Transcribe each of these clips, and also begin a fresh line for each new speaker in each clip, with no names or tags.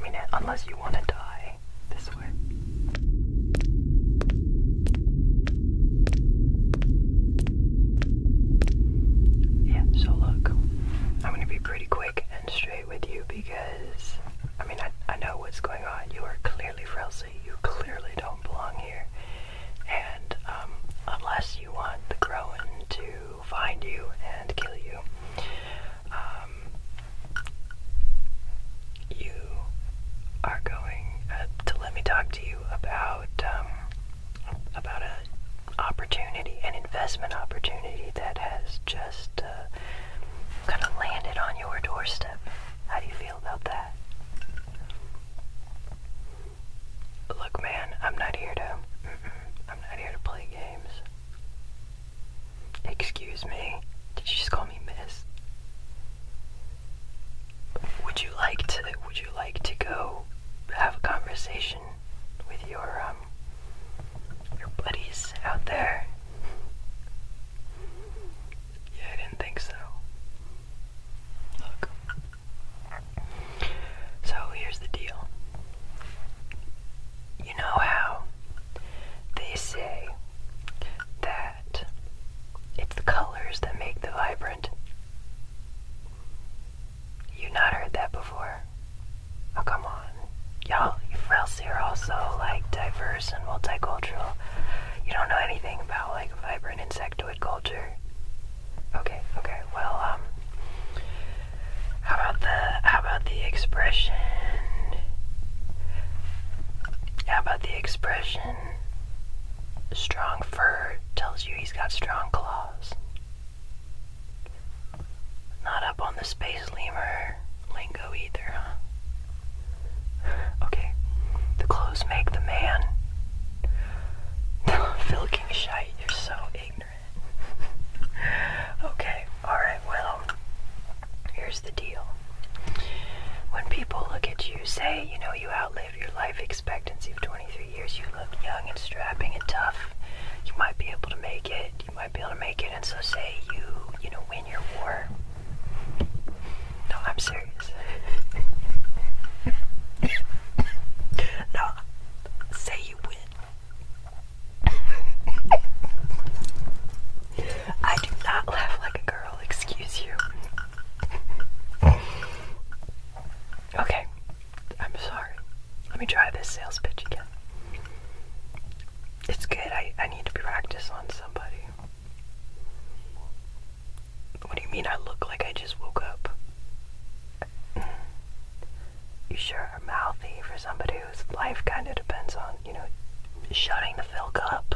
mean, unless you want to die this way. Yeah, so look, I'm gonna be pretty quick and straight with you because, I mean, I know what's going on. You are clearly Frelsi. You clearly don't belong here. And, unless you want the Growen to find you and kill you, you are going to let me talk to you about an opportunity, an investment opportunity that has just kind of landed on your doorstep. How do you feel about that? Look, man, I'm not here to play games. Excuse me, did you just call me miss? Would you like to go have a conversation with your buddies out there? Yeah, I didn't think so. Look. So here's the deal. You know how they say that it's the colors that make the vibrant? You've not heard that before? Oh, come on. Y'all, you Frelsi are also, like, diverse and multicultural. You don't know anything about, like, vibrant insectoid culture? Okay, well, how about the expression, strong fur tells you he's got strong claws? Not up on the space lemur lingo either, huh? Okay, the clothes make the man. Filking shite, you're so ignorant. Okay, alright, well, here's the deal. When people look at you, say, you know, you outlived your life expectancy of 23 years, you look young and strapping and tough, you might be able to make it, and so say you know, win your war. No, I'm serious. No, say you win. I do not laugh like a girl, excuse you. Okay, I'm sorry. Let me try this sales pitch again. It's good, I need to practice on somebody. What do you mean I look like I just woke up? You sure are mouthy for somebody whose life kind of depends on, you know, shutting the filk up.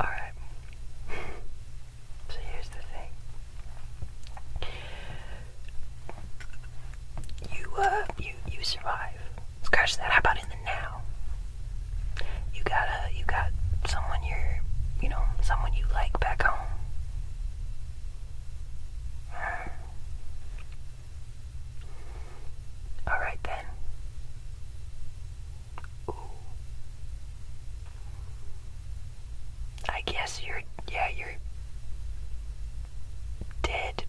Alright. So here's the thing. You survive. Scratch that. How about in the now? You got someone someone you like back home. Alright then. Ooh. I guess your dead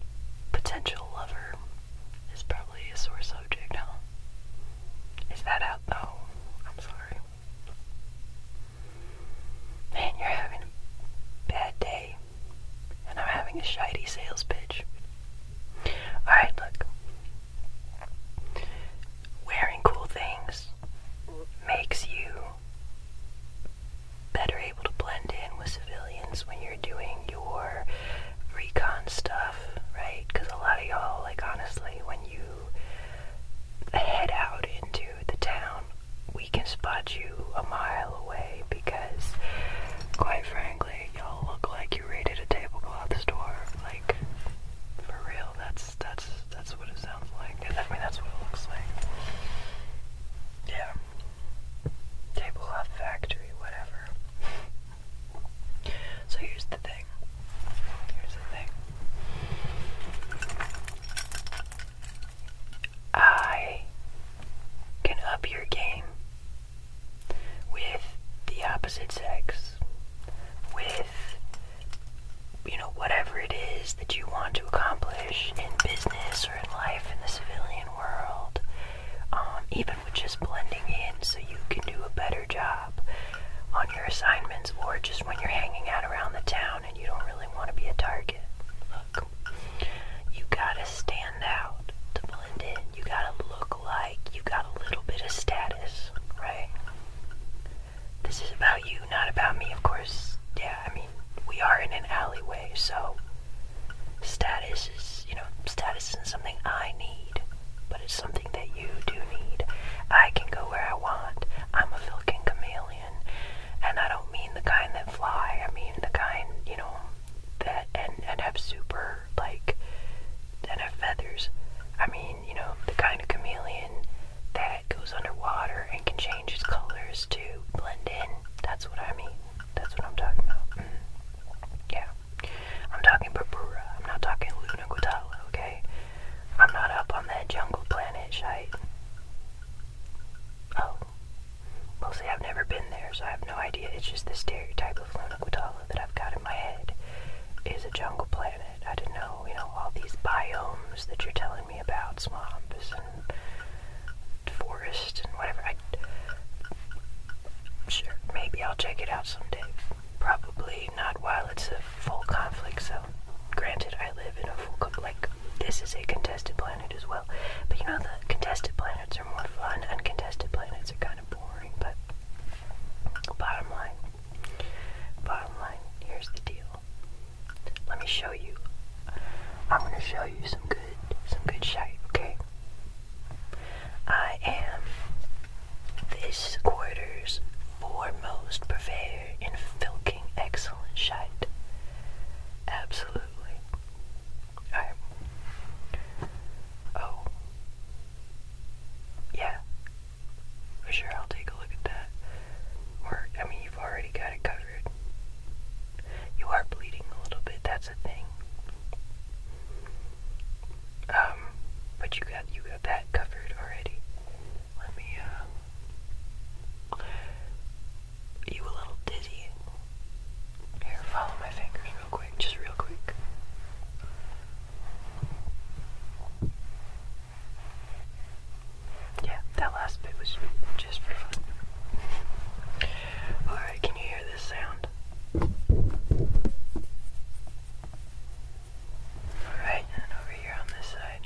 potential lover is probably a sore subject, huh? Is that out? Oh, I'm sorry. Man, you're having a bad day, and I'm having a shitey sales pitch. Alright, look. Wearing cool things makes you better able to blend in with civilians when you're doing your just blending in so you can do a better job on your assignments, or just when you're hanging out around the town and you don't really want to be a target. Look, you gotta stand out to blend in. You gotta look like you got a little bit of status, right? This is about you, not about me, of course. Yeah, I mean, we are in an alleyway, so status isn't something I need, but it's something that you do need. I can go where I want. I'm a Filkin chameleon, and I don't mean the kind that fly. I mean the kind, that and have super, and have feathers. I mean, the kind of chameleon that goes underwater and can change its colors to blend in. That's what I mean. That's what I'm talking about. Yeah. I'm talking Barbura. I'm not talking Luna Guatala, okay? I'm not up on that jungle planet shite. Oh. Well, see, I've never been there, so I have no idea. It's just the stereotype of Luna Guatala that I've got in my head is a jungle planet. I didn't know, all these biomes that you're telling me about, swamps and forest and whatever. Sure, maybe I'll check it out someday. Probably not while it's a full conflict zone. Granted, I live in a full this is a contested planet as well. But the contested planets are more fun. Uncontested planets are kind of boring, but bottom line, here's the deal. Let me show you. I'm gonna show you some good shite, okay? I am this quarter's foremost purveyor in filking excellent shite. Absolutely. Oh. Yeah. For sure, I'll take a look at that. You've already got it covered. You are bleeding a little bit, that's a thing. But you got that covered already. Let me, you a little dizzy? Here, follow my fingers real quick, just real quick. Yeah, that last bit was just for fun. Alright, can you hear this sound? Alright, and over here on this side.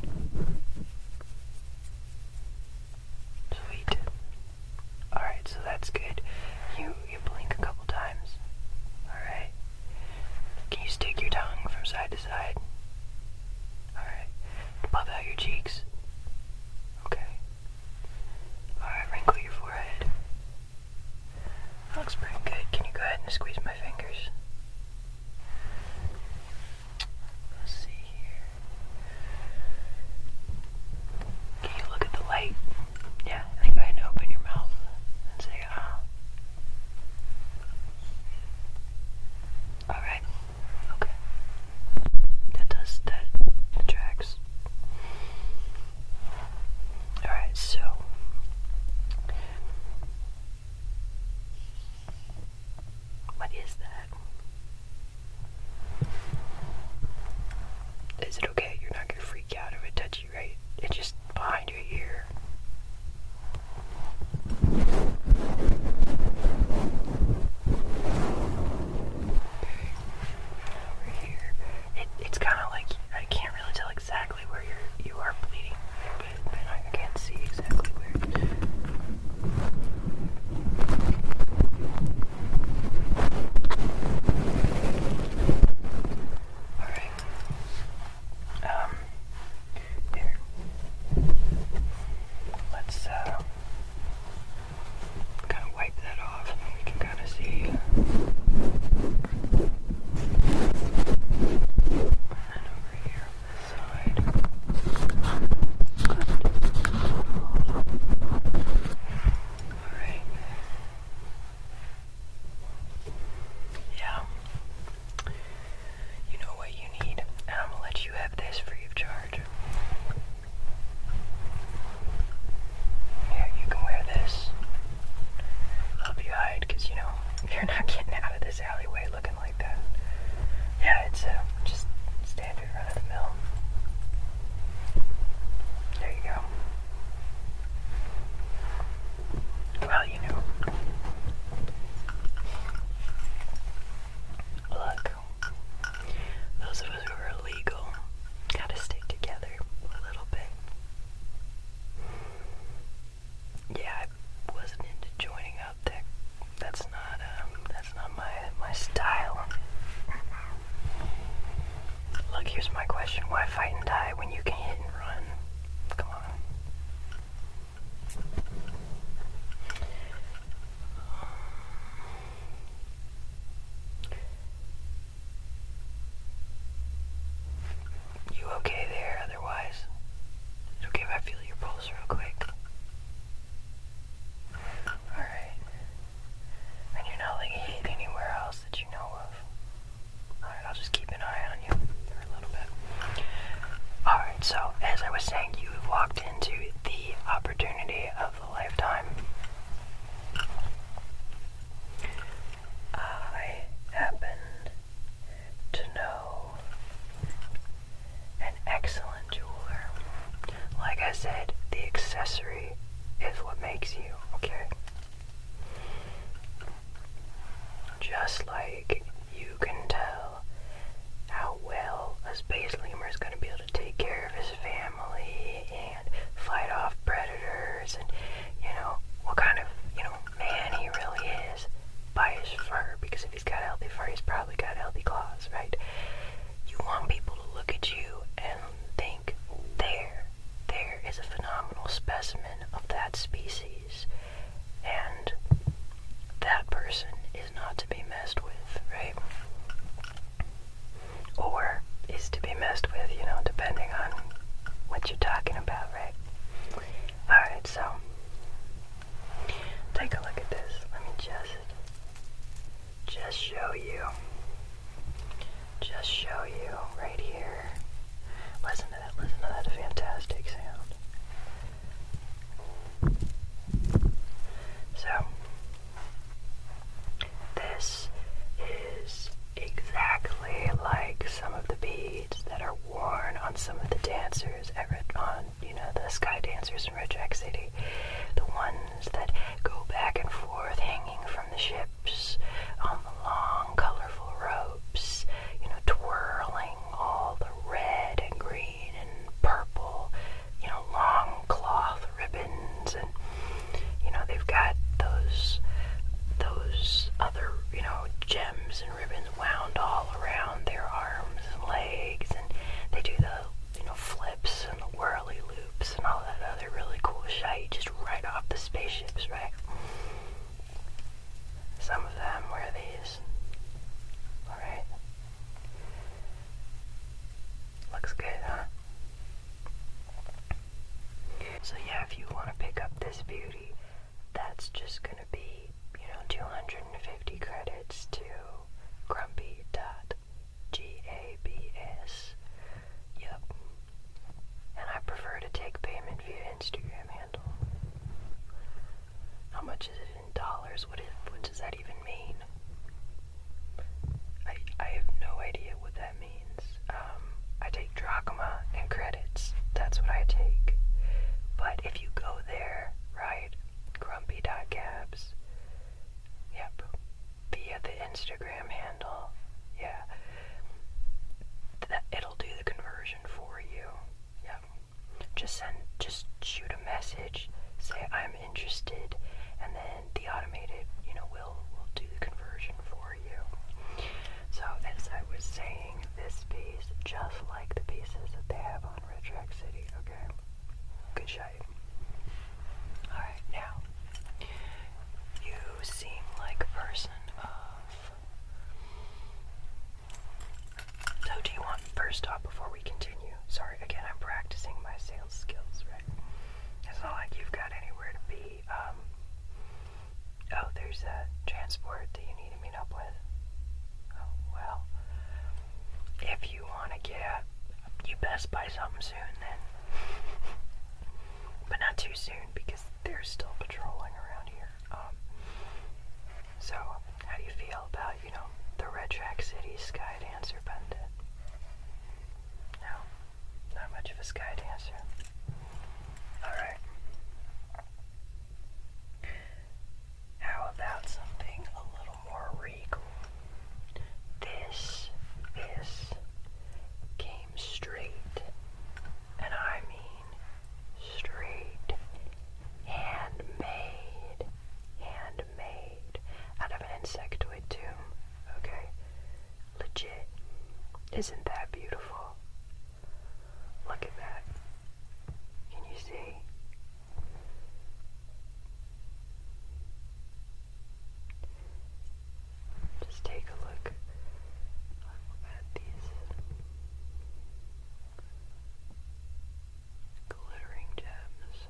said, the accessory is what makes you, okay? Just like you can tell how well a space lemur is going to be able to take care of his family and fight off predators and, what kind of, man he really is by his fur, because if he's got healthy fur, he's probably got healthy claws, right? You want people to look at you and think, there is a phenomenal specimen of that species, and that person is not to be messed with, right? Or is to be messed with, depending on what you're talking about, right? Alright, so take a look at this. Let me just show you. Just show you right here. Listen to that fantastic sound. So, this is exactly like some of the beads that are worn on some of the dancers the sky dancers in Red Jack City. The ones that go back and forth hanging from the ships on the long, colorful ropes, twirling all the red and green and purple, long cloth ribbons, and, they've got those other, gems and ribbons wound all around their arms and legs, and they do the, flips and the whirly loops and all that other really cool shit just right off the spaceships, right? Some of them wear these. Alright. Looks good, huh? So yeah, if you want to pick up this beauty, that's just gonna be, 250 credits to grumpy.gabs. Yep. And I prefer to take payment via Instagram handle. How much is it in dollars? What does that even mean? I have no idea what that means. I take drachma and credits. That's what I take. But if you go there, right, grumpy.gabs, yep, via the Instagram handle, yeah, it'll do the conversion for you. Yep. Just shoot a message, say I'm interested, and then the automated, will do the conversion for you. So as I was saying, this piece, just like the pieces that they have on Red Track City, okay? Good shite. Alright, now, you seem like a person of... So do you want, first off, before we continue, sorry, again, I'm practicing my sales skills, right? It's not like you've got anywhere to be. Oh, there's a transport that you need to meet up with. Oh, well, if you want to get out, you best buy something soon then. But not too soon, because they're still patrolling around here. So, how do you feel about, the Red Track City Sky Dancer pendant? No, not much of a sky dancer. Alright. How about something a little more regal? This came straight, and I mean straight, handmade, out of an insectoid tomb, okay? Legit. Isn't that beautiful? Look at that. Can you see? Just take a look at these glittering gems.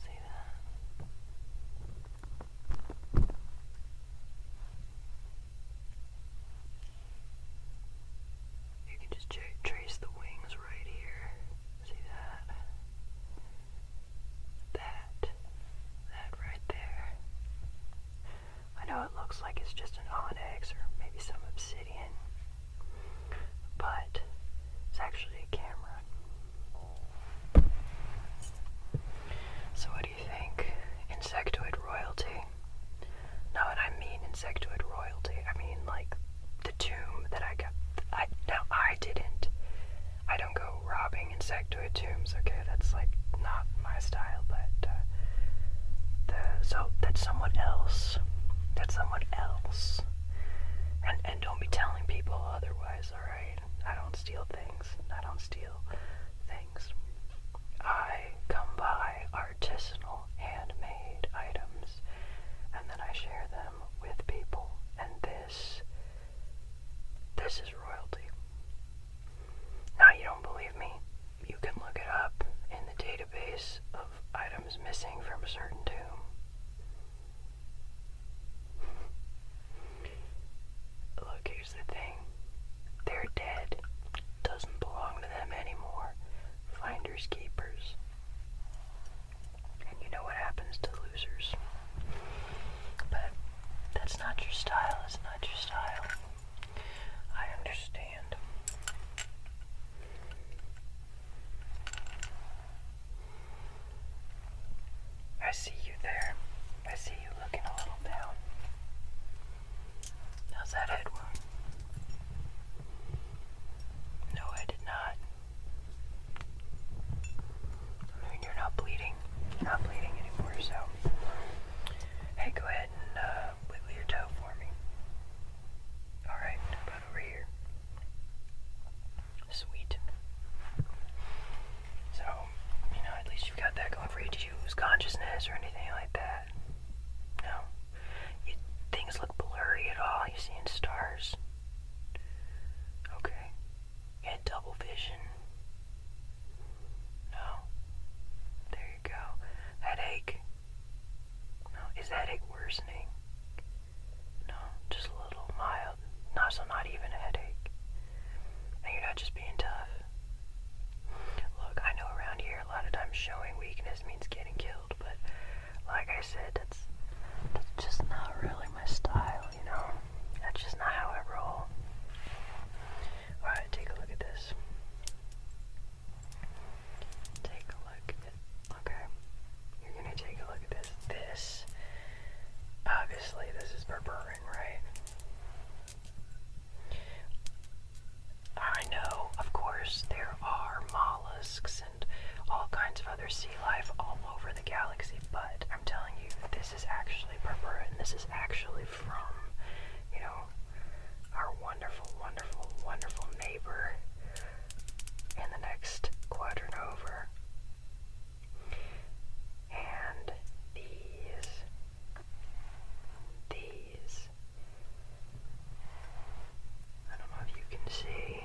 See that? You can just trace the wings right here. See that? That right there. I know it looks like it's just an onyx or maybe some obsidian, but insectoid tombs. Okay, that's like not my style, but so that's someone else. That's someone else. And don't be telling people otherwise, alright? I don't steal things. I don't steal things. I come by artisanal, handmade items, and then I share them with people. And this is royalty. Now, you don't believe me? You can look it up in the database of items missing from a certain tomb. Look, here's the thing. They're dead. Doesn't belong to them anymore. Finders keepers. And you know what happens to losers. But that's not your style. It's not your style. I understand. I see you there. I see you looking a little down. How's that head wound? No, I did not. I mean, you're not bleeding. You're not bleeding anymore, so... Hey, go ahead and wiggle your toe for me. Alright, how about over here? Sweet. So, you know, at least you've got that going for you. Did you lose consciousness or anything like that? No? Things look blurry at all? You seeing stars? Okay. You had double vision? No? There you go. Headache? No. Is the headache worsening? No, just a little mild. So not even a headache. And you're not just being tough. Look, I know around here a lot of times showing weakness means getting killed, but like I said, that's just not really my style, you know? That's just not how I roll. Alright, take a look at this. Take a look at, okay. You're gonna take a look at this. This, obviously, this is berberine, right? I know, of course, there are mollusks and all kinds of other sea life all over the galaxy, but I'm telling you, this is actually berberine. This is actually from, you know, our wonderful, wonderful, wonderful neighbor in the next quadrant over. And these, I don't know if you can see.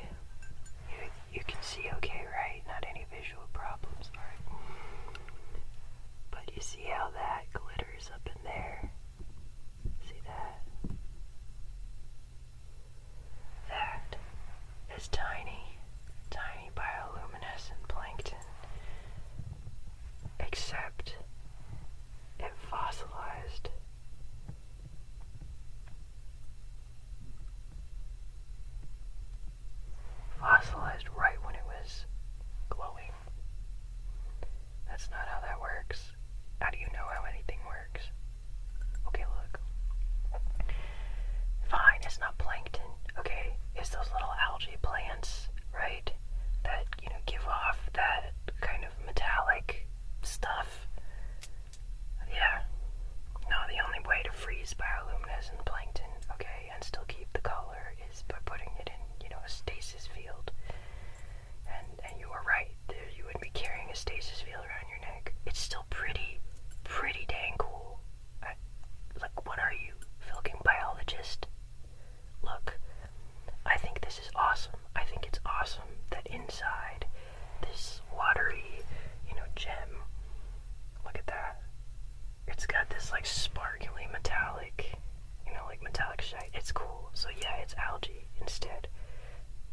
You can see okay, right? Not any visual problems, alright? But you see how that glitters up in there? See that? That is tiny, tiny bioluminescent plankton. Except it fossilized. Fossilized right when it was glowing. That's not how that works. How do you know how anything works? Okay, look. Fine, it's not plankton. Okay, it's those little algae plants, right? That, you know, give off that kind of metallic stuff. Yeah. No, the only way to freeze bioluminescent plankton, okay, and still keep the color is by putting it in, you know, a stasis field. And you were right. You wouldn't be carrying a stasis field around your neck. It's still pretty dang cool. Like, what are you, Filking biologist? Look, I think this is awesome. I think it's awesome that inside this watery, you know, gem, look at that. It's got this, like, sparkly metallic, you know, like metallic shite. It's cool. So yeah, it's algae instead.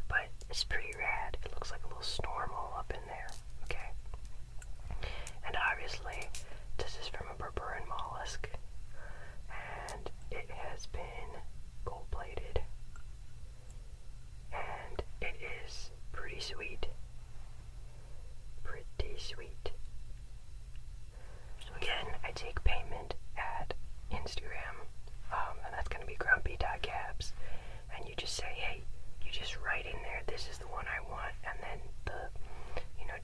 But it's pretty rad. It looks like a little snormal up in there, okay? And obviously, this is from a berberine mollusk. And it has been gold-plated. And it is pretty sweet. Pretty sweet. So again, I take payment at Instagram, and that's going to be grumpy.cabs. And you just say, hey, you just write in there, this is the one I want, and then the, you know,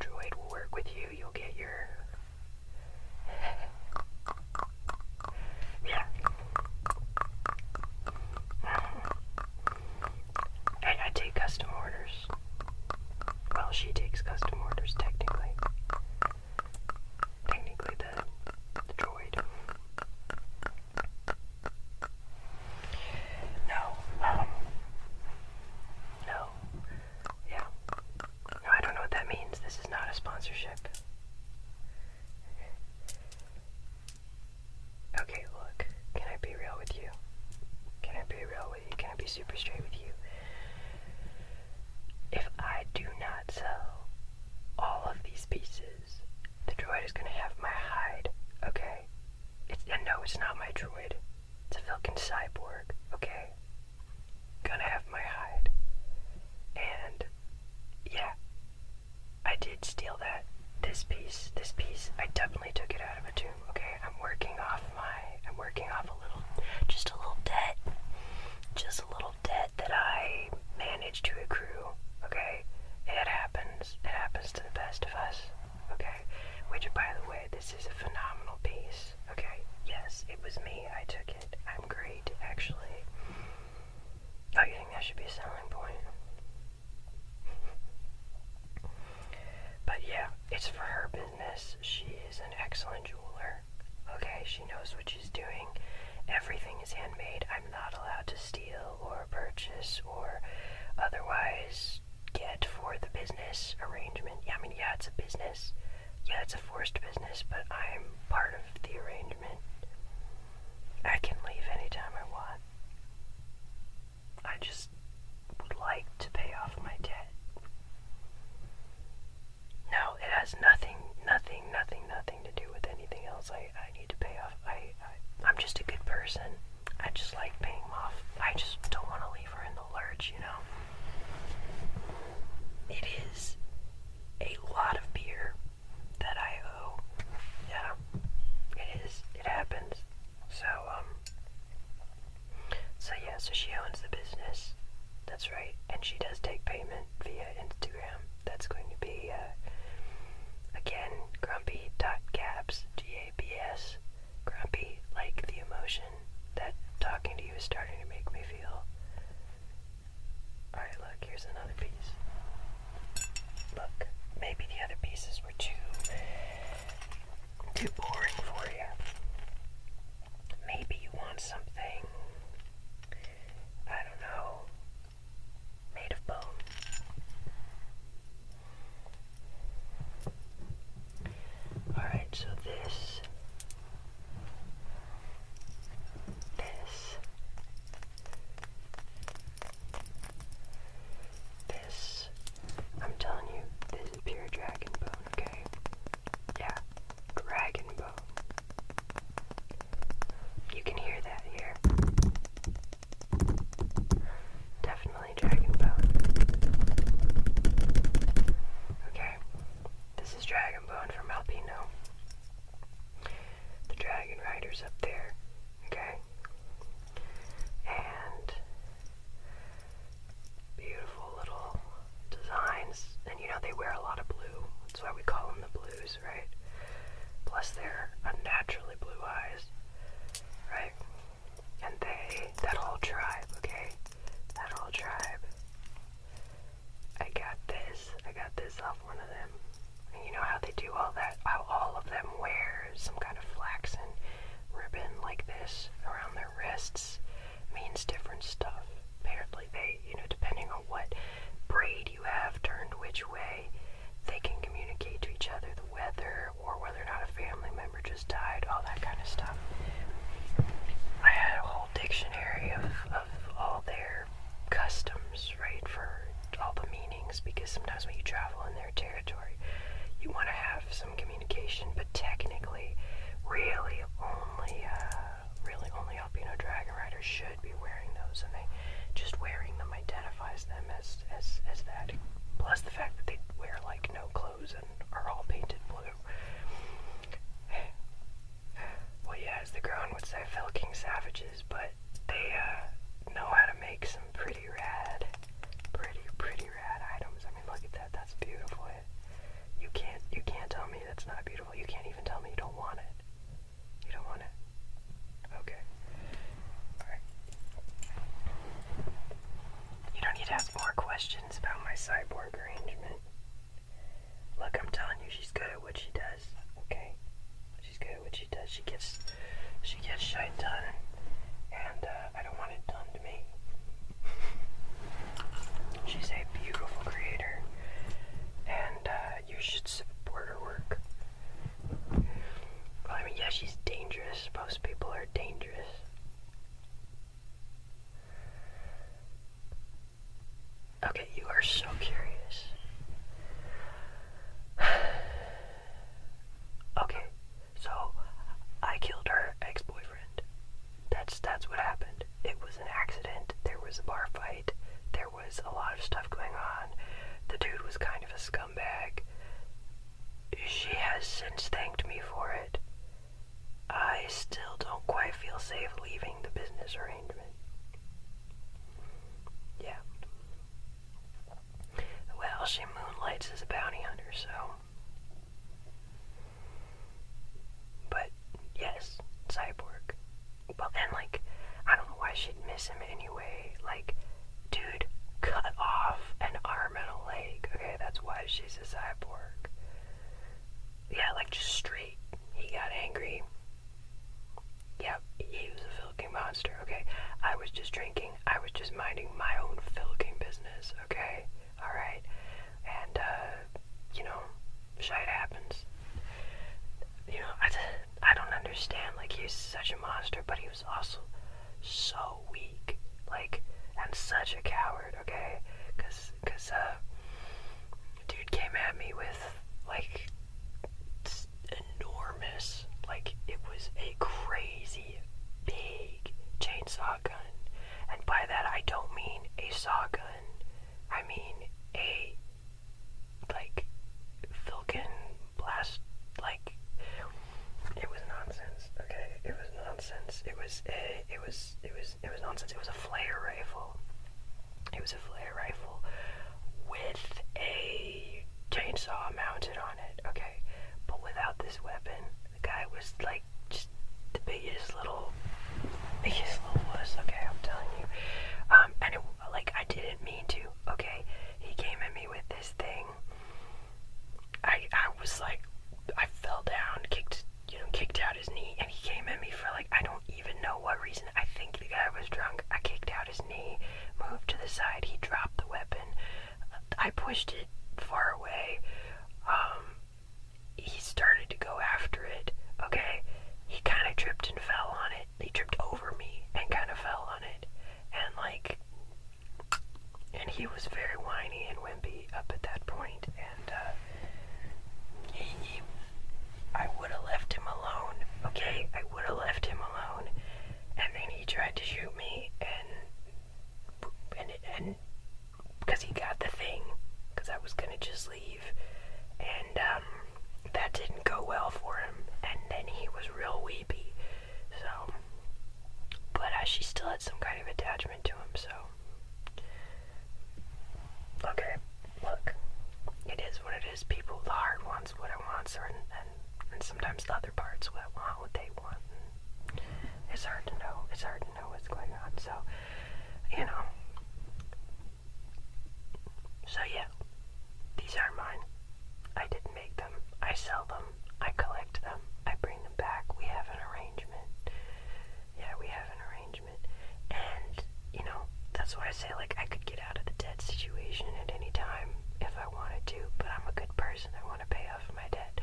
piece is a phenomenal piece. Okay, yes, it was me. I took it. I'm great, actually. Oh, you think that should be a selling point? But yeah, it's for her business. She is an excellent jeweler. Okay, she knows what she's doing. Everything is handmade. I'm not allowed to steal or purchase or otherwise get for the business arrangement. Yeah, I mean, yeah, it's a business. Yeah, it's a forced business, but I'm part of the arrangement. I can leave anytime I want. I just would like to pay off my debt. No, it has nothing to do with anything else I need to pay off. I'm just a good person. I just like paying them off. I just don't want to leave her in the lurch, you know? It is a lot of beer that I owe. Yeah, it is. It happens. So yeah, so she owns the business. That's right. And she does take payment via Instagram. That's going to be, again, grumpy.gabs, G-A-B-S. Grumpy, like the emotion that talking to you is starting to make me feel. Alright, look, here's another piece. Look, maybe the other pieces were too boring for you. Maybe you want something, I don't know, made of bone. Alright, so this, I'm telling you, this is pure dragon bone, okay? Yeah, dragon bone. You can hear that here. Definitely dragon bone. Okay, this is dragon bone from Alpino. The dragon rider's up there, okay? And beautiful little designs. And you know, they wear a lot of blue. That's why we call them the blues, right? Plus they're unnaturally blue eyes, right? And that whole tribe, okay? That whole tribe. I got this off one of them. And you know how they do all that? How all of them wear some kind of flaxen ribbon like this around their wrists means different stuff. Apparently they, you know, depending on what braid you have turned which way, they can communicate to each other the weather or whether or not a family member just died, all that kind of stuff. I had a whole dictionary of all their customs, right, for all the meanings, because sometimes when you travel in their territory, you want to have some communication, but technically, really only Alpino Dragon Riders should be wearing those, and they just wearing them identifies them as that. Plus the fact that they wear like no clothes and are all painted blue. Well, yeah, as the Growen would say, Felking savages, but they know how to make some pretty rad items. I mean, look at that. That's beautiful. You can't tell me that's not beautiful. You can't even tell me you don't want it. You don't want it. Okay. Alright. You don't need to ask more questions about my cyborg arrangement. Look, I'm telling you, she's good at what she does. Okay? She's good at what she does. She gets shit done. And I don't want it done to me. She's a beautiful creator. And you should support her work. Well, I mean, yeah, she's dangerous. Most people are dangerous. Okay, you are so curious. Okay, so I killed her ex-boyfriend. That's what happened. It was an accident. There was a bar fight. There was a lot of stuff going on. The dude was kind of a scumbag. She has since thanked me for it. I still don't quite feel safe leaving the business arrangement. Yeah. Well, she moonlights as a bounty hunter, so That's why she's a cyborg. Yeah, like just straight. He got angry. Yep, he was a filking monster, okay? I was just drinking. I was just minding my own filking business, okay? Alright? And, you know, shit happens. You know, I don't understand. Like, he's such a monster, but he was also so weak. Like, and such a coward, okay? Cause, dude came at me with, like, enormous, like, it was a crazy big chainsaw gun. And by that, I don't mean a saw gun. I mean a, like, Vulcan blast, like, it was nonsense, okay? It was nonsense. It was nonsense. It was a flare rifle. It was a flare rifle with a chainsaw mounted on it, okay? But without this weapon, the guy was like just the biggest little wuss, okay? I'm telling you. And it, like, I didn't mean to, okay? He came at me with this thing. I was like, I fell down, kicked out his knee, and he came at me for, like, I don't even know what reason. I think the guy was drunk. I kicked out his knee, moved to the side, he dropped the weapon. I pushed it far away. He started to go after it, okay? He kind of tripped and fell on it. He tripped over me and kind of fell on it. And, like, and he was very whiny and wimpy up at that point, and, I would have left him alone, okay? I would have left him alone, and then he tried to shoot me, and because he got the thing, because I was gonna just leave, and, that didn't go well for him, and then he was real weepy, so, but, she still had some kind of attachment to him, so, okay, look, it is what it is. People, the heart wants what it wants, and sometimes the other parts want what they want. And it's hard to know. It's hard to know what's going on. So, you know. So yeah, these are mine. I didn't make them. I sell them. I collect them. I bring them back. We have an arrangement. Yeah, we have an arrangement. And, you know, that's why I say, like, I could get out of the debt situation at any time if I wanted to, but I'm a good person. I want to pay off my debt.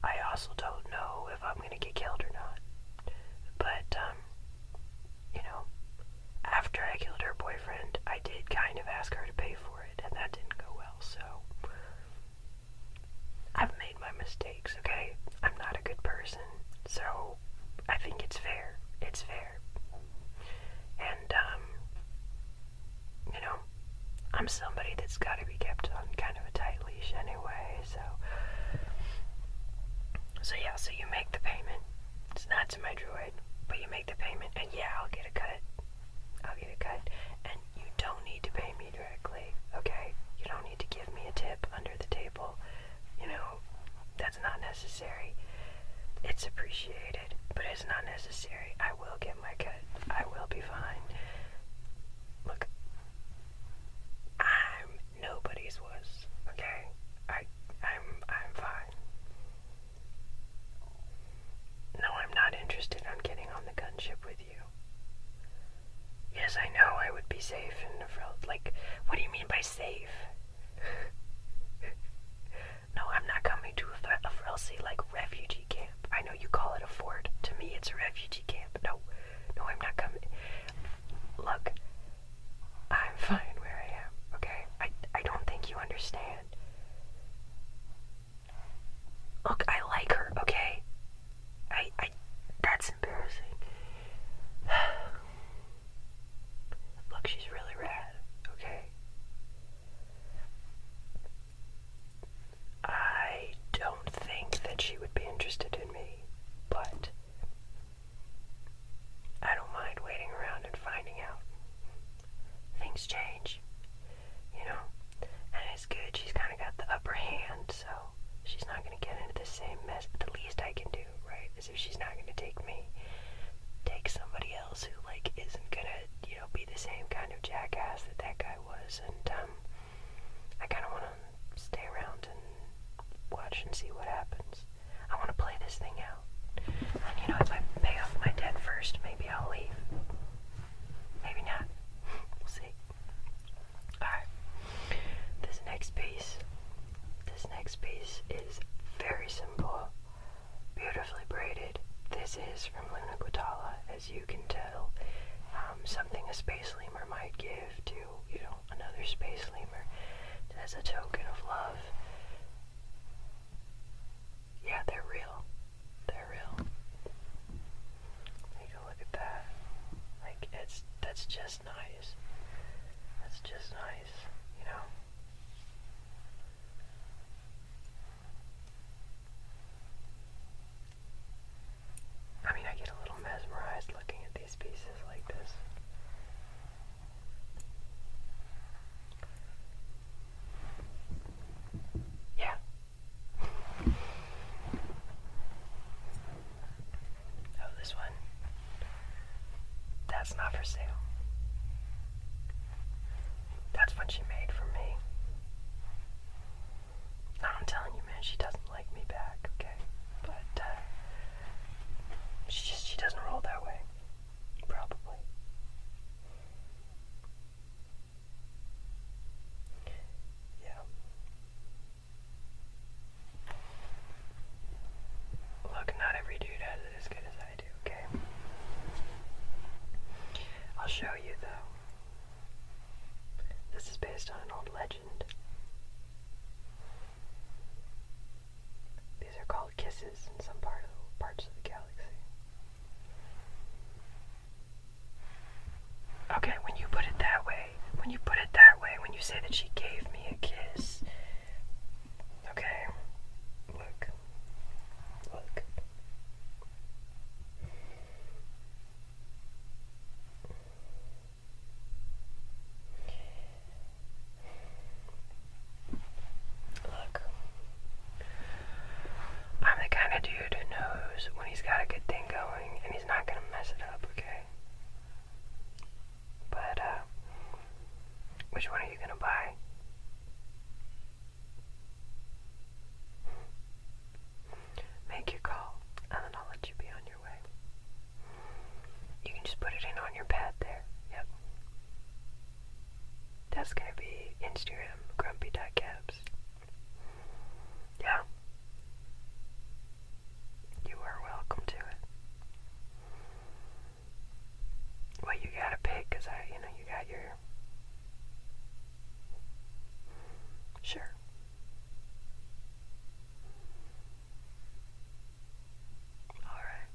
I also don't know if I'm going to get killed or not. But, you know, after I killed her boyfriend, I did kind of ask her to pay for it, and that didn't go well, so I've made my mistakes, okay? I'm not a good person, so I think it's fair. It's fair. And, you know, I'm somebody that's got to be kept on kind of a tight leash anyway, so yeah, so you make the payment. It's not to my droid, but you make the payment, and yeah, I'll get a cut. I'll get a cut, and you don't need to pay me directly, okay? You don't need to give me a tip under the table. You know, that's not necessary. It's appreciated, but it's not necessary. I will get my cut. I will be fine. Look, I'm nobody's wuss, okay? I'm fine. No, I'm not interested in getting on the gunship with you. Yes, I know I would be safe in the like, what do you mean by safe? No, I'm not coming to a Frelsi, like, refugee camp. I know you call it a fort. To me, it's a refugee camp. No, I'm not coming. Look, I'm fine where I am, okay? I don't think you understand. Look, I like her, okay? That's embarrassing. Look, she's really rad, okay? I don't think that she would be interested in me, but I don't mind waiting around and finding out. Things change, you know? And it's good, she's kind of got the upper hand, so she's not going to get into the same not for sale. That's what she made for me. I'm telling you, man, she doesn't like me back, okay? But, she doesn't roll that way. Probably. Yeah. Look, not every dude has it as good as I do, okay? I'll show you, though. This is based on an old legend. These are called kisses in some parts of the galaxy. Okay, when you put it that way, when you say that she gave me a kiss, okay, look. Look. I'm the kind of dude who knows when he's got a good thing going and he's not gonna mess it up, okay? But, which one are you gonna buy? Make your call, and then I'll let you be on your way. You can just put it in on your pad there. Yep. That's gonna be Instagram, grumpy.cabs. Yeah. You are welcome to it. Well, you gotta pick, cause you got your... Sure. Alright.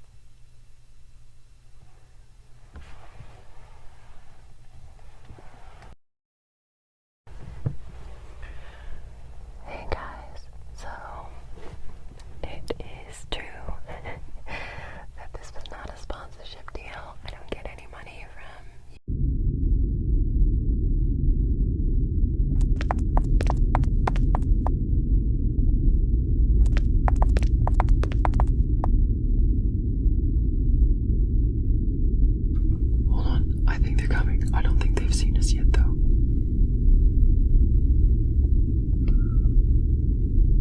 Hey guys, so it is true that this was not a sponsorship deal. I don't get any money from Hold on, I think they're coming. I don't think they've seen us yet though.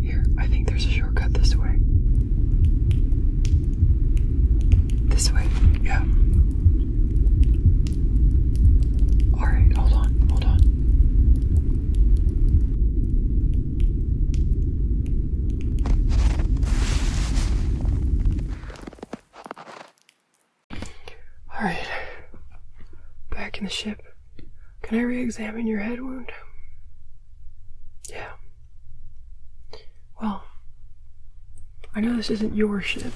Here, I think there's a shortcut this way. This way, yeah. Alright, hold on. Alright. Back in the ship. Can I re-examine your head wound? Yeah. Well, I know this isn't your ship,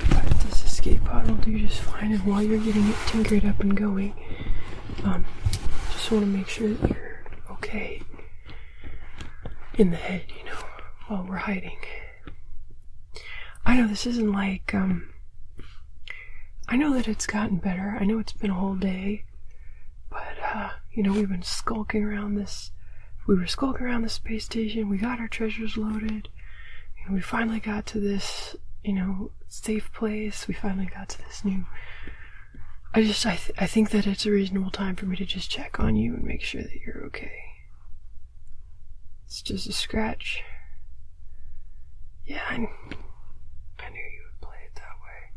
but this escape pod will do just fine, and while you're getting it tinkered up and going, just want to make sure that you're okay in the head, while we're hiding. I know this isn't like, I know that it's gotten better. I know it's been a whole day, but, we've been skulking around this. We were skulking around the space station. We got our treasures loaded. We finally got to this, safe place. We finally got to this new... I think that it's a reasonable time for me to just check on you and make sure that you're okay. It's just a scratch. Yeah, I knew you would play it that way.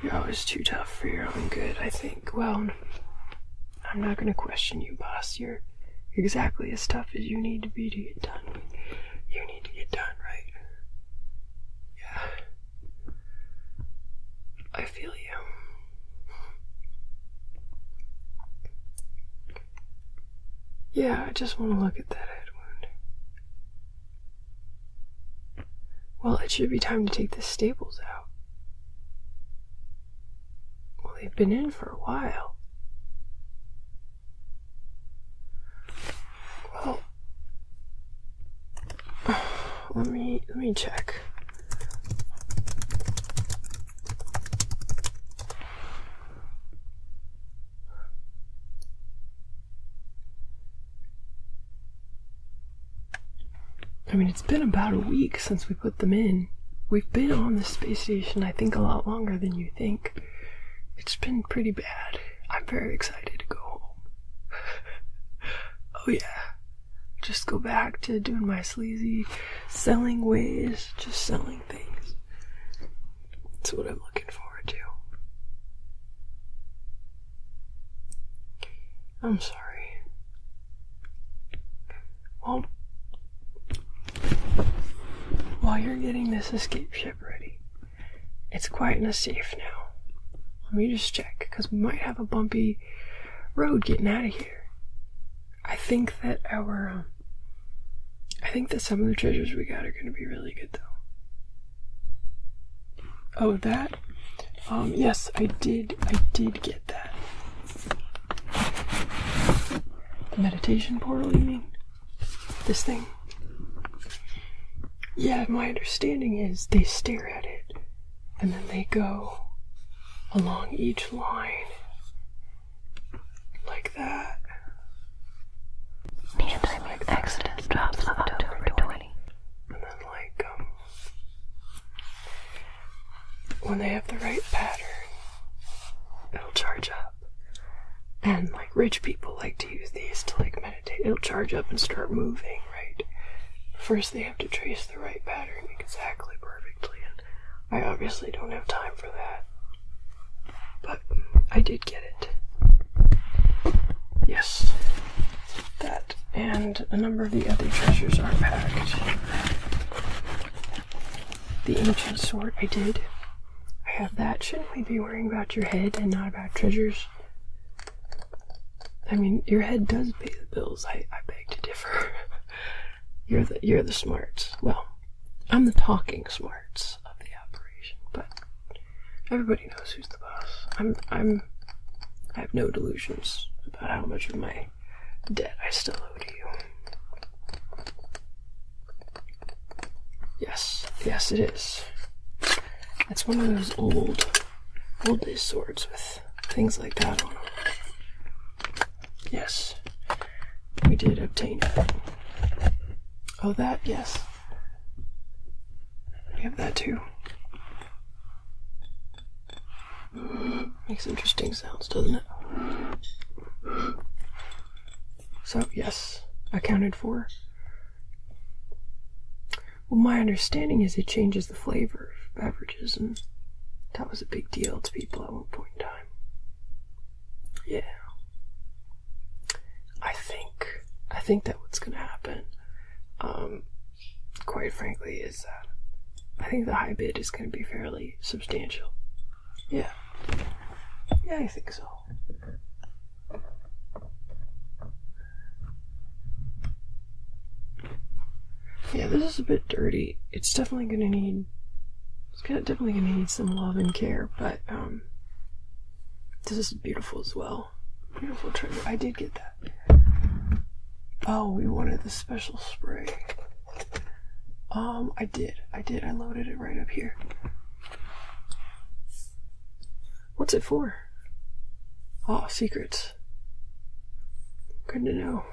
You're always too tough for your own good, I think. Well, I'm not going to question you, boss. You're exactly as tough as you need to be to get done. You need to get done, right? Yeah. I feel you. Yeah, I just want to look at that head wound. Well, it should be time to take the staples out. Well, they've been in for a while. Well, let me check. I mean, it's been about a week since we put them in. We've been on the space station, I think, a lot longer than you think. It's been pretty bad.
I'm very excited to go home. Oh yeah. Just go back to doing my sleazy selling ways, just selling things. That's what I'm looking forward to. I'm sorry. Well, while you're getting this escape ship ready, it's quiet and safe now. Let me just check, because we might have a bumpy road getting out of here. I think that some of the treasures we got are going to be really good, though. Oh, that? Yes, I did get that. The meditation portal, you mean? This thing? Yeah, my understanding is they stare at it, and then they go along each line, like that.
Neodymium Exodus drops October 20.
And then when they have the right pattern, it'll charge up. And rich people like to use these to meditate. It'll charge up and start moving, right? First they have to trace the right pattern exactly perfectly, and I obviously don't have time for that. But I did get it. Yes. That and a number of the other treasures are packed. The ancient sword, I did. I have that. Shouldn't we be worrying about your head and not about treasures? I mean, your head does pay the bills. I beg to differ. You're the smarts. Well, I'm the talking smarts of the operation, but everybody knows who's the boss. I have no delusions about how much of my debt I still owe to you. Yes, it is. It's one of those old swords with things like that on them. Yes, we did obtain it. Oh, that, yes. We have that too. Makes interesting sounds, doesn't it? So, yes, accounted for. Well, my understanding is it changes the flavor of beverages, and that was a big deal to people at one point in time. Yeah. I think that what's going to happen, quite frankly, is that I think the high bid is going to be fairly substantial. Yeah. Yeah, I think so. Yeah, this is a bit dirty. It's definitely going to need some love and care, but this is beautiful as well. Beautiful treasure. I did get that. Oh, we wanted the special spray. I did. I loaded it right up here. What's it for? Oh, secrets. Good to know.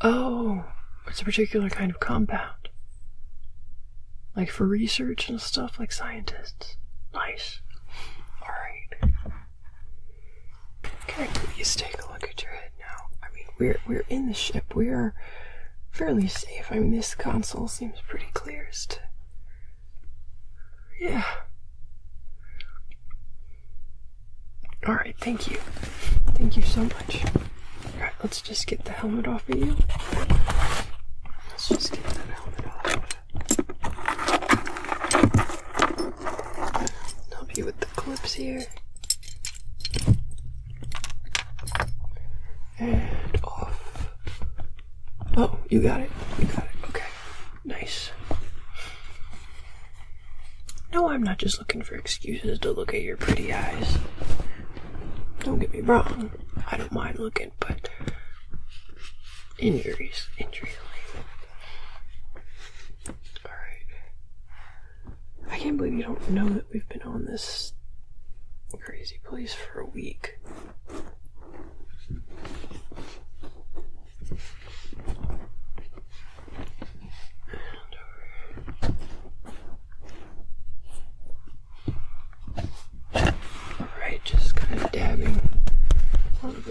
Oh, it's a particular kind of compound. Like for research and stuff, like scientists. Nice. Alright. Can I please take a look at your head now? I mean, we're in the ship. We are fairly safe. I mean, this console seems pretty clear as to... Yeah. Alright, thank you. Thank you so much. Alright, let's just get the helmet off of you. Let's just get that helmet off. Help you with the clips here. And off. Oh, you got it. Okay. Nice. No, I'm not just looking for excuses to look at your pretty eyes. Don't get me wrong. I don't mind looking, but injuries. Alright. I can't believe you don't know that we've been on this crazy place for a week.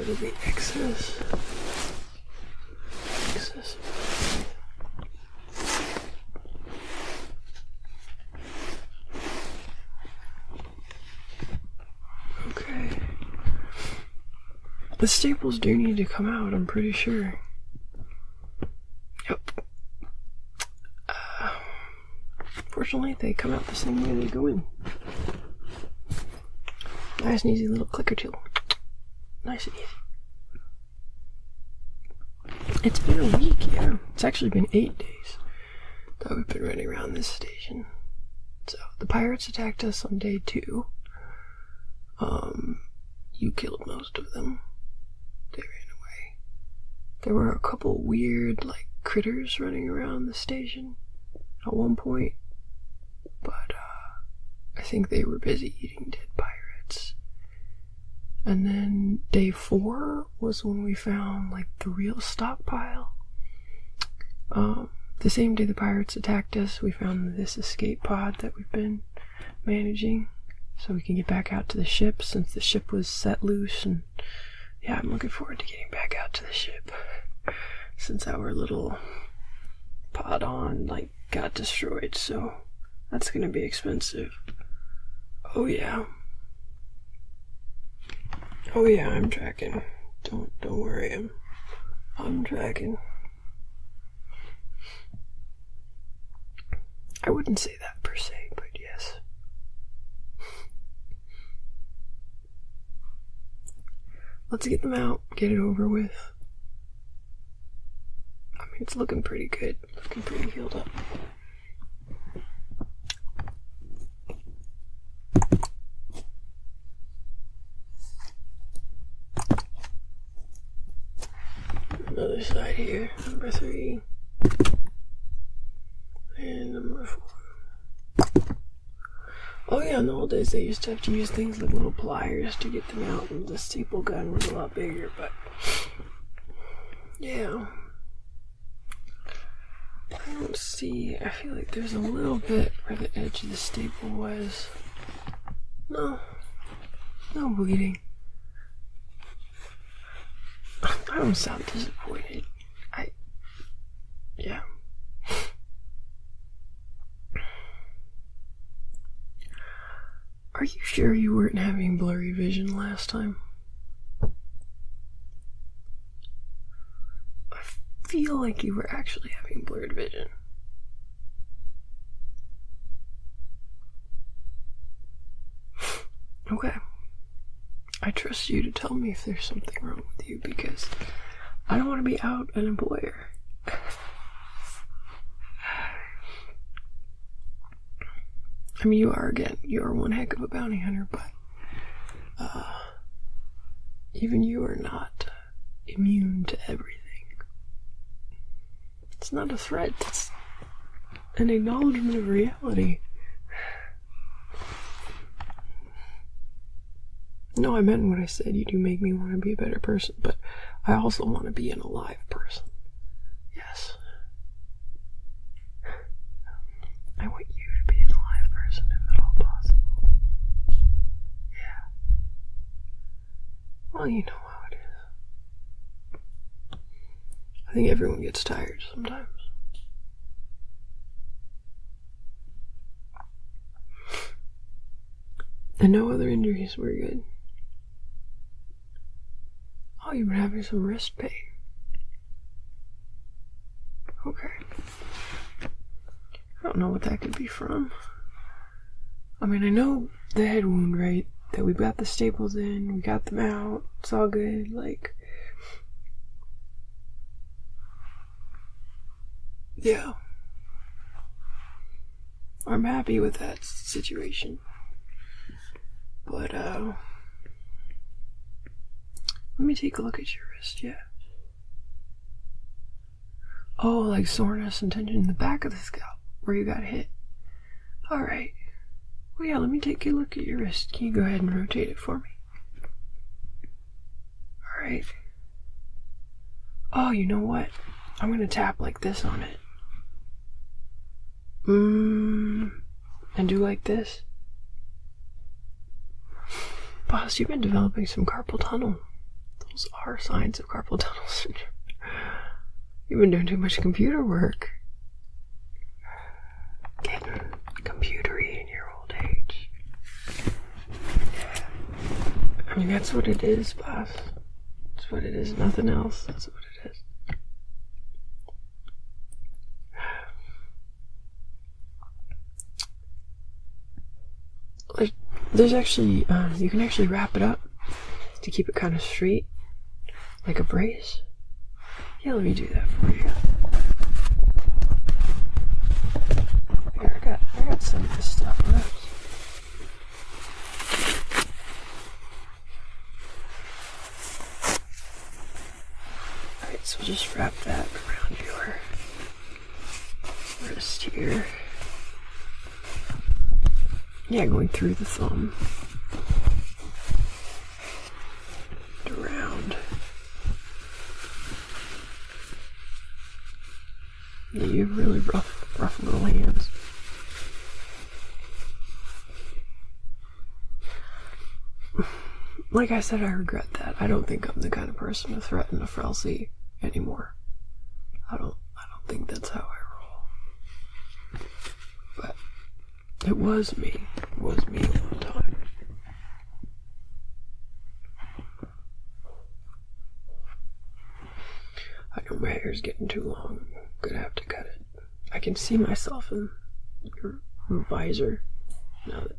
rid of the excess. Okay. The staples do need to come out, I'm pretty sure. Yep. Fortunately, they come out the same way they go in. Nice and easy little clicker tool. Nice and easy. It's been a week, yeah. It's actually been 8 days that we've been running around this station. So, the pirates attacked us on day 2. You killed most of them. They ran away. There were a couple weird, like, critters running around the station at one point. But, I think they were busy eating dead pirates. And then day 4 was when we found, like, the real stockpile. The same day the pirates attacked us, we found this escape pod that we've been managing. So we can get back out to the ship, since the ship was set loose. And yeah, I'm looking forward to getting back out to the ship, since our little pod on, like, got destroyed. So that's gonna be expensive. Oh yeah. Oh yeah, I'm tracking. Don't worry, I'm tracking. I wouldn't say that per se, but yes. Let's get them out, get it over with. I mean, it's looking pretty good, looking pretty healed up. Another side here, number 3. And number 4. Oh yeah, in the old days they used to have to use things like little pliers to get them out, and the staple gun was a lot bigger, but yeah. I don't see, I feel like there's a little bit where the edge of the staple was. No bleeding. I don't sound disappointed. Yeah. Are you sure you weren't having blurry vision last time? I feel like you were actually having blurred vision. Okay. I trust you to tell me if there's something wrong with you, because I don't want to be out an employer. I mean, you are one heck of a bounty hunter, but even you are not immune to everything. It's not a threat, it's an acknowledgement of reality. No, I meant what I said. You do make me want to be a better person, but I also want to be an alive person. Yes. I want you to be an alive person if at all possible. Yeah. Well, you know how it is. I think everyone gets tired sometimes. And no other injuries were good. Oh, you've been having some wrist pain. Okay. I don't know what that could be from. I mean, I know the head wound, right? That we've got the staples in, we got them out, it's all good, like... Yeah. I'm happy with that situation. But, let me take a look at your wrist, yeah. Oh, like soreness and tension in the back of the scalp, where you got hit. Alright. Well, yeah, let me take a look at your wrist. Can you go ahead and rotate it for me? Alright. Oh, you know what? I'm gonna tap like this on it. And do like this. Boss, you've been developing some carpal tunnel. tunnels are signs of carpal tunnel syndrome. You've been doing too much computer work. Getting computery in your old age. Yeah. I mean, that's what it is, boss. That's what it is, nothing else. That's what it is. Like, there's actually, you can actually wrap it up to keep it kind of straight, like a brace. Yeah, let me do that for you. Here, I got some of this stuff left. Alright, so just wrap that around your wrist here. Yeah, going through the thumb. Around. Yeah, you have really rough little hands. Like I said, I regret that. I don't think I'm the kind of person to threaten a Frelsi anymore. I don't think that's how I roll. But it was me. It was me at one time. I know my hair's getting too long. I'm gonna have to cut it. I can see myself in your visor now that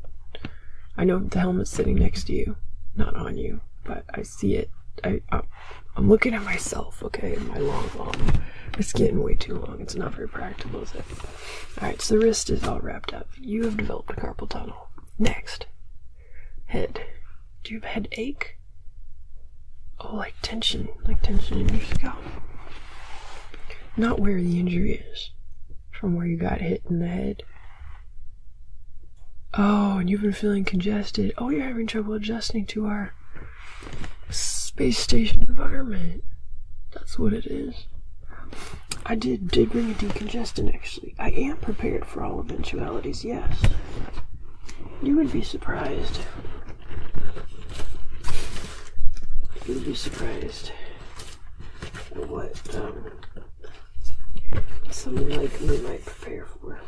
I know the helmet's sitting next to you, not on you, but I see it. I'm looking at myself, okay, in my long arm. It's getting way too long. It's not very practical, is it? Alright, so the wrist is all wrapped up. You have developed a carpal tunnel. Next, head. Do you have headache? Oh, like tension in your scalp. Not where the injury is, from where you got hit in the head. Oh, and you've been feeling congested. Oh, you're having trouble adjusting to our space station environment. That's what it is. I did bring a decongestant, actually. I am prepared for all eventualities, yes. You would be surprised. You would be surprised at what someone like me might prepare for.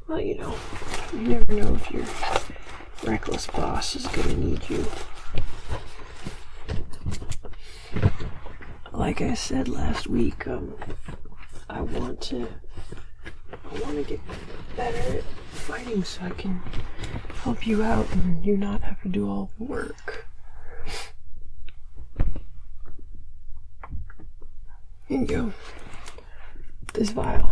Well, you know, you never know if your reckless boss is gonna need you. Like I said last week, I want to get better at fighting so I can help you out and you not have to do all the work. Here you go. This vial.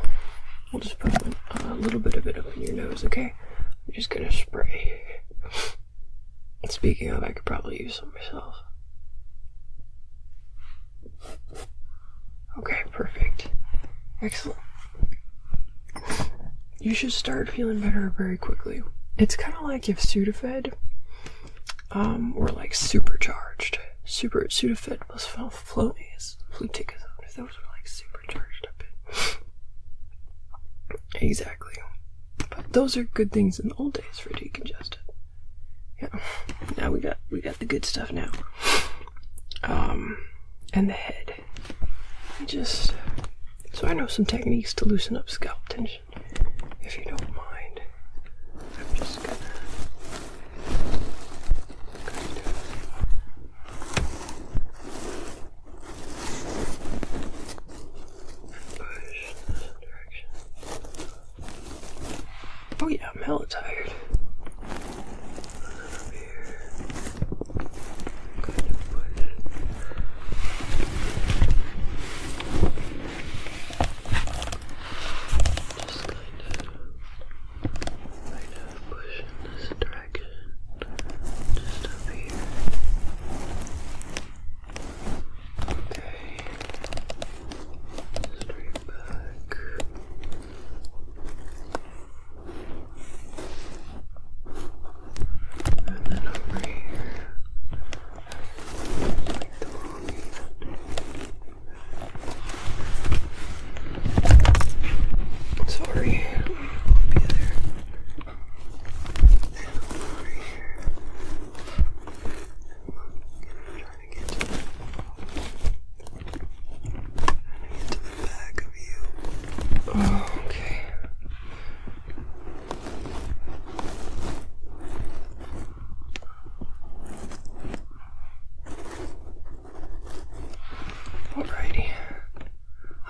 We'll just put a little bit of it up in your nose, okay? I'm just gonna spray. Speaking of, I could probably use some myself. Okay, perfect. Excellent. You should start feeling better very quickly. It's kind of like if Sudafed were like supercharged. Sudafed plus Flonase, Fluticasone, if those were like supercharged up in. Exactly. But those are good things in the old days for decongestant. Yeah. Now we got the good stuff now. And the head. So I know some techniques to loosen up scalp tension, if you don't mind. I'm just gonna push in this direction. Oh yeah, I'm hella tired. Up here. Kind of push.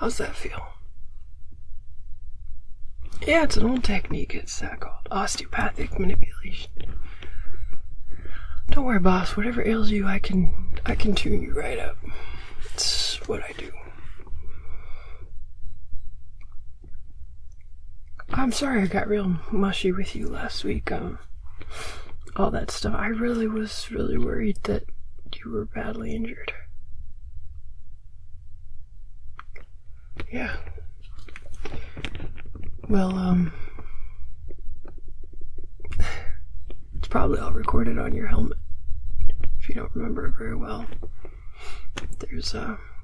How's that feel? Yeah, it's an old technique. It's called osteopathic manipulation. Don't worry, boss. Whatever ails you, I can tune you right up. It's what I do. I'm sorry I got real mushy with you last week. All that stuff. I really was worried that you were badly injured. Yeah. Well, it's probably all recorded on your helmet. If you don't remember it very well, there's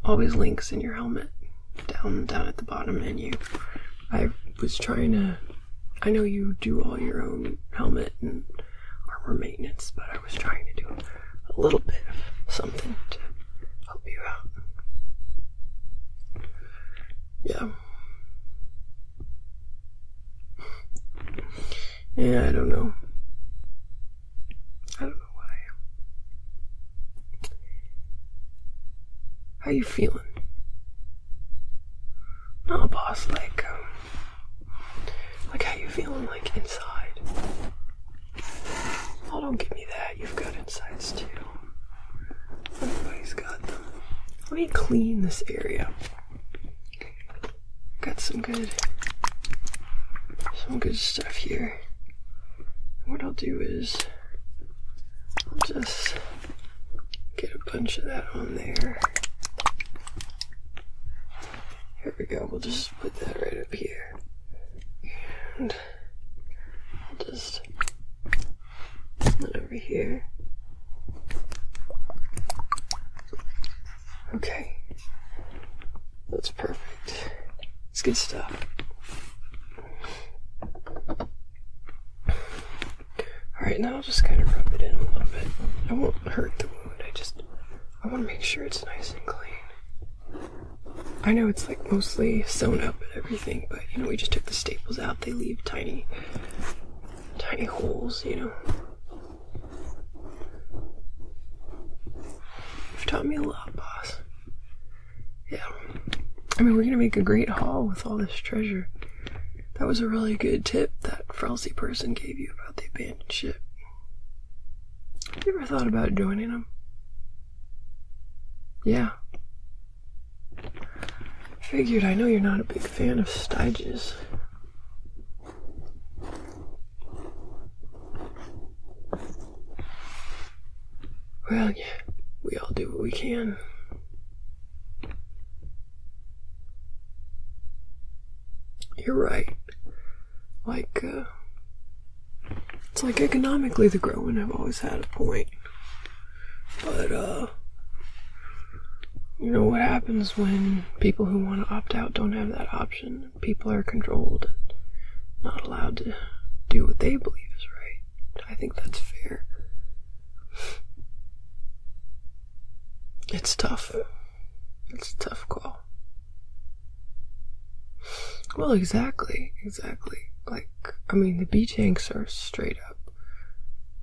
always links in your helmet down at the bottom menu. I was trying to. I know you do all your own helmet and armor maintenance, but I was trying to do a little bit of something to help you out. Yeah. Yeah, I don't know. I don't know what I am. How you feeling? No, boss, like how you feeling, like, inside? Oh, don't give me that. You've got insides, too. Everybody's got them. Let me clean this area. Got some good stuff here. What I'll do is I'll just get a bunch of that on there. Here we go. We'll just put that right up here. And I'll just put it over here. Okay. That's perfect. It's good stuff. Alright, now I'll just kind of rub it in a little bit. I won't hurt the wound. I want to make sure it's nice and clean. I know it's like mostly sewn up and everything, but you know, we just took the staples out. They leave tiny holes, you know. You've taught me a lot, boss. Yeah. I mean, we're gonna make a great haul with all this treasure. That was a really good tip that Frelsi person gave you about the abandoned ship. Have you ever thought about joining them? Yeah. Figured. I know you're not a big fan of Styges. Well, yeah, we all do what we can. You're right. Like, it's like economically the Growen have always had a point. But, you know what happens when people who want to opt out don't have that option? People are controlled and not allowed to do what they believe is right. I think that's fair. It's tough. It's a tough call. Well, exactly. Like, I mean, the B-Tanks are straight up.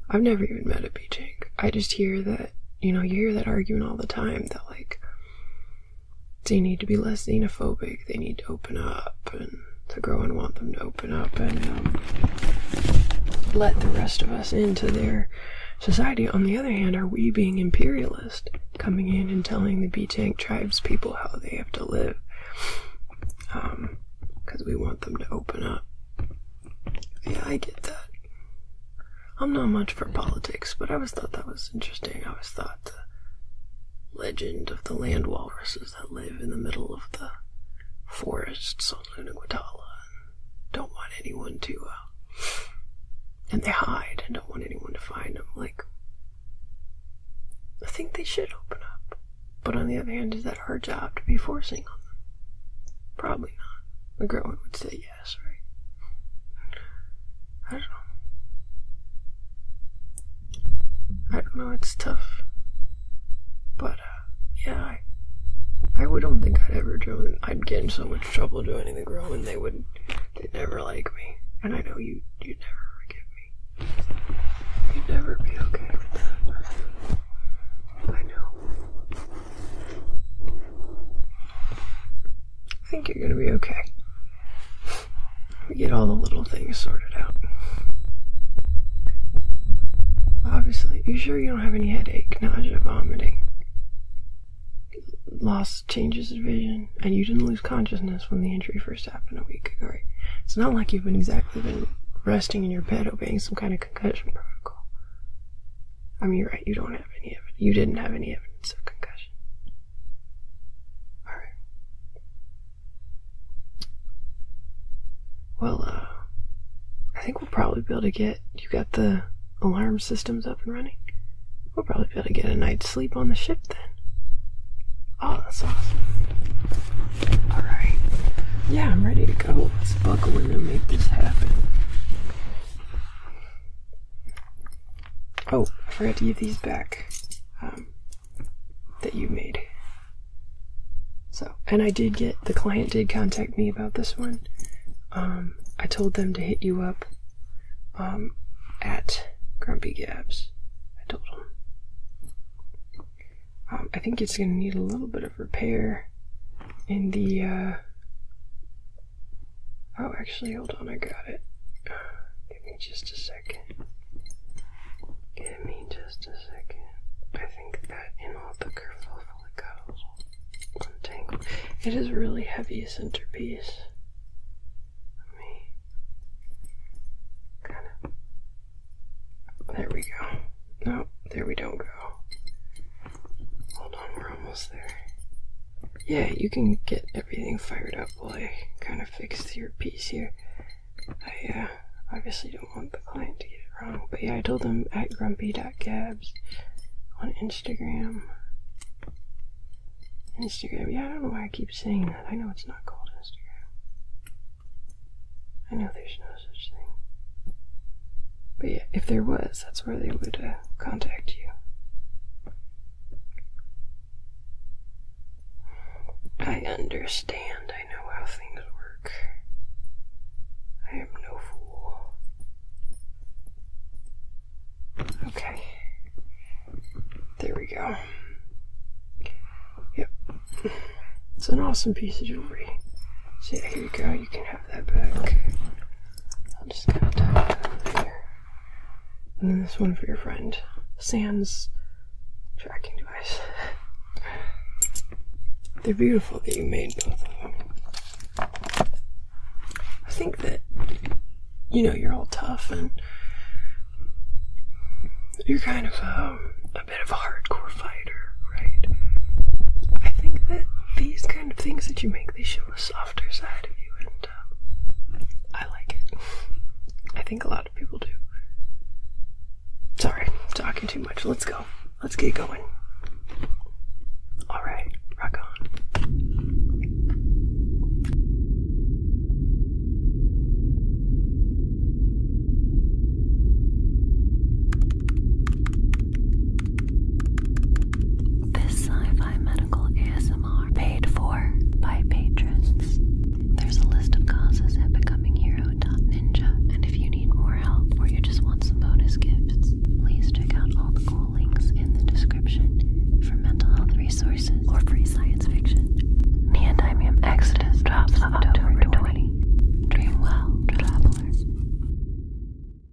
I've never even met a B-Tank. I just hear that, you know, you hear that argument all the time that, like, they need to be less xenophobic, they need to open up, and the Growen want them to open up and let the rest of us into their society. On the other hand, are we being imperialist, coming in and telling the B-Tank tribes people how they have to live? Because we want them to open up. Yeah, I get that. I'm not much for politics, but I always thought that was interesting. I always thought the legend of the land walruses that live in the middle of the forests on Luna Guatala and don't want anyone to, and they hide and don't want anyone to find them. Like, I think they should open up. But on the other hand, is that our job to be forcing on them? Probably not. The Growen would say yes, right? I don't know, it's tough. But, yeah, I don't think I'd ever join. I'd get in so much trouble joining the Growen, they'd never like me. And I know you'd never forgive me. You'd never be okay with that. I know. I think you're gonna be okay. We get all the little things sorted out. Obviously, you sure you don't have any headache, nausea, vomiting, lost changes of vision, and you didn't lose consciousness when the injury first happened a week ago, right? It's not like you've been resting in your bed obeying some kind of concussion protocol. I mean, you're right, you don't have any evidence. You didn't have any evidence of concussion. Alright. Well, I think we'll probably be able to get, you got the alarm systems up and running? We'll probably be able to get a night's sleep on the ship then. Oh, that's awesome. Alright. Yeah, I'm ready to go. Let's buckle in and make this happen. Oh, I forgot to give these back. That you made. So, and I did get, the client did contact me about this one. I told them to hit you up at Grumpy Gabs. I told them. I think it's going to need a little bit of repair in the, oh, actually, hold on, I got it. Give me just a second. Give me just a second. I think that in all the kerfuffle it got a little untangled. It is a really heavy centerpiece. Let me kind of. There we go. No, there we don't go. Hold on, we're almost there. Yeah, you can get everything fired up while I kind of fix your piece here. I obviously don't want the client to get it wrong, but yeah, I told them at grumpy.gabs on Instagram. Yeah, I don't know why I keep saying that. I know it's not called Instagram. I know there's no such thing. But yeah, if there was, that's where they would contact you. I understand. I know how things work. I am no fool. Okay. There we go. Yep. It's an awesome piece of jewelry. So yeah, here you go. You can have that back. I'll just kind of tuck it over there. And then this one for your friend. Sans tracking device. They're beautiful that you made both of them. I think that, you know, you're all tough and you're kind of a bit of a hardcore fighter, right? I think that these kind of things that you make, they show a softer side of you, and I like it. I think a lot of people do. Sorry, talking too much. Let's go. Let's get going.